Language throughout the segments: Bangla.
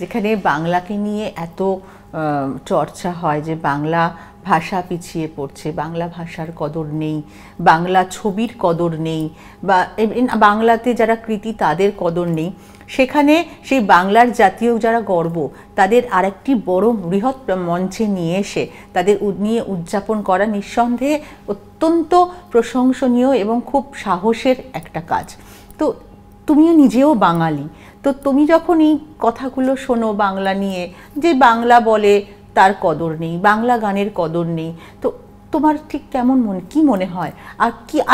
যেখানে বাংলাকে নিয়ে এত চর্চা হয় যে বাংলা ভাষা পিছিয়ে পড়ছে, বাংলা ভাষার কদর নেই, বাংলা ছবির কদর নেই, বা বাংলাতে যারা কৃতি তাদের কদর নেই, সেখানে সেই বাংলার জাতীয় যারা গর্ব তাদের আরেকটি বড় বৃহৎ মঞ্চে নিয়ে এসে তাদের নিয়ে উদযাপন করা নিঃসন্দেহে অত্যন্ত প্রশংসনীয় এবং খুব সাহসের একটা কাজ। তো তুমিও নিজেও বাঙালি, তো তুমি যখন এই কথাগুলো শোনো বাংলা নিয়ে, যে বাংলা বলে তার কদর নেই, বাংলা গানের কদর নেই, তো তোমার ঠিক কেমন কি মনে হয়?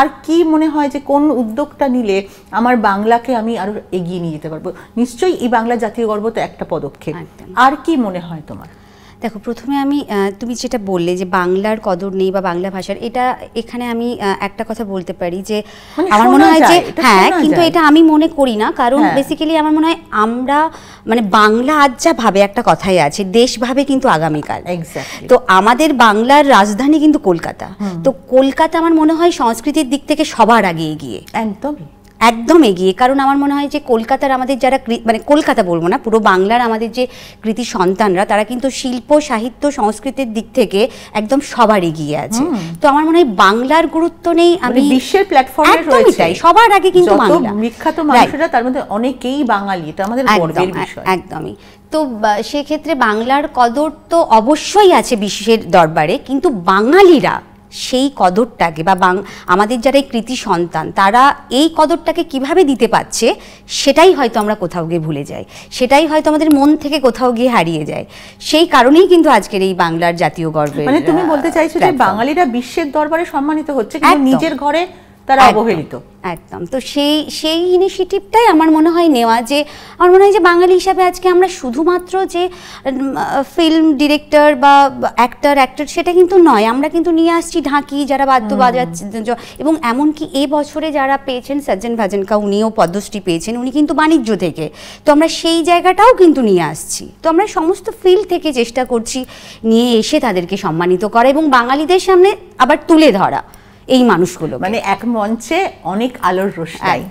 আর কি মনে হয় যে কোন উদ্যোগটা নিলে আমার বাংলাকে আমি আরো এগিয়ে নিয়ে যেতে পারবো? নিশ্চয়ই এই বাংলা জাতীয় গর্ব তো একটা পদক্ষেপ, আর কি মনে হয় তোমার? দেখো, প্রথমে আমি তুমি যেটা বললে যে বাংলার কদর নেই বা বাংলা ভাষার, এখানে আমি একটা কথা বলতে পারি যে আমার মনে হয় যে হ্যাঁ, কিন্তু এটা আমি মনে করি না। কারণ বেসিক্যালি আমার মনে হয় আমরা মানে বাংলা আজ যা ভাবে, একটা কথাই আছে, দেশ ভাবে কিন্তু আগামীকাল। তো আমাদের বাংলার রাজধানী কিন্তু কলকাতা। তো কলকাতা আমার মনে হয় সংস্কৃতির দিক থেকে সবার আগে এগিয়ে, একদম এগিয়ে। কারণ আমার মনে হয় যে কলকাতার আমাদের যারা মানে কলকাতা বলবো না, পুরো বাংলার আমাদের যে কৃতি সন্তানরা, তারা কিন্তু শিল্প, সাহিত্য, সংস্কৃতির দিক থেকে একদম সবার এগিয়ে আছে। তো আমার মনে হয় বাংলার গুরুত্ব নেই, আমি বিশ্বের প্ল্যাটফর্মে রয়েছে সবার আগে কিন্তু বাংলা। বিখ্যাত মানুষরা তার মধ্যে অনেকেই বাঙালি, এটা আমাদের গর্বের বিষয়। একদমই। তো সেক্ষেত্রে বাংলার কদর তো অবশ্যই আছে বিশ্বের দরবারে, কিন্তু বাঙালিরা সেই কদরটাকে বা আমাদের যারা এই কৃতি সন্তান, তারা এই কদরটাকে কিভাবে দিতে পারছে সেটাই হয়তো আমরা কোথাও গিয়ে ভুলে যাই, সেটাই হয়তো আমাদের মন থেকে কোথাও গিয়ে হারিয়ে যায়। সেই কারণেই কিন্তু আজকের এই বাংলার জাতীয় গর্বের, মানে তুমি বলতে চাইছো যে বাঙালিরা বিশ্বের দরবারে সম্মানিত হচ্ছে কিন্তু নিজের ঘরে তারা অবহেলিত। একদম। তো সেই ইনিশিয়েটিভটাই আমার মনে হয় নেওয়া, যে আমার মনে হয় যে বাঙালি হিসাবে আজকে আমরা শুধুমাত্র যে ফিল্ম ডিরেক্টর বা অ্যাক্টর সেটা কিন্তু নয়, আমরা কিন্তু নিয়ে আসছি ঢাকি যারা বাদ্য বাজাচ্ছে, এবং এমনকি বছরে যারা পেয়েছেন সজ্জন ভাজনকা, উনিও পদ্মশ্রী পেয়েছেন, উনি কিন্তু বাণিজ্য থেকে। তো আমরা সেই জায়গাটাও কিন্তু নিয়ে আসছি। তো আমরা সমস্ত ফিল্ড থেকে চেষ্টা করছি নিয়ে এসে তাদেরকে সম্মানিত করা এবং বাঙালিদের সামনে আবার তুলে ধরা এই মানুষগুলো, মানে এক মঞ্চে অনেক আলোর রোশনাই।